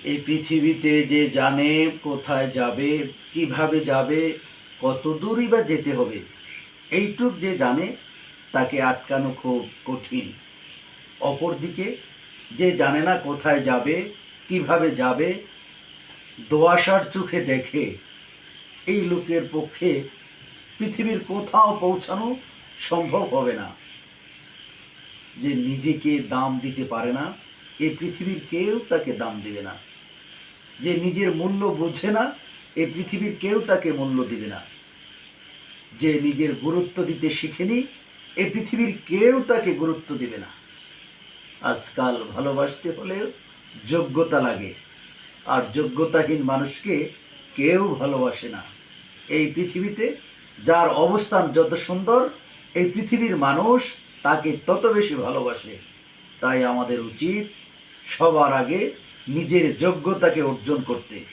এই পৃথিবীতে যে জানে কোথায় যাবে, কিভাবে যাবে, কত দূরই বা যেতে হবে, এইটুক যে জানে তাকে আটকানো খুব কঠিন। অপরদিকে যে জানে না কোথায় যাবে, কিভাবে যাবে, দোআঁশার চোখে দেখে, এই লোকের পক্ষে পৃথিবীর কোথাও পৌঁছানো সম্ভব হবে না। যে নিজেকে দাম দিতে পারে না, এই পৃথিবীর কেউ তাকে দাম দেবে না। যে নিজের মূল্য বোঝে না, এই পৃথিবীর কেউ তাকে মূল্য দিবে না। যে নিজের গুরুত্ব দিতে শিখেনি, এই পৃথিবীর কেউ তাকে গুরুত্ব দিবে না। আজকাল ভালোবাসতে হলেও যোগ্যতা লাগে, আর যোগ্যতাহীন মানুষকে কেউ ভালোবাসে না। এই পৃথিবীতে যার অবস্থান যত সুন্দর, এই পৃথিবীর মানুষ তাকে তত বেশি ভালোবাসে। তাই আমাদের উচিত সবার আগে নিজের যোগ্যতাকে অর্জন করতে।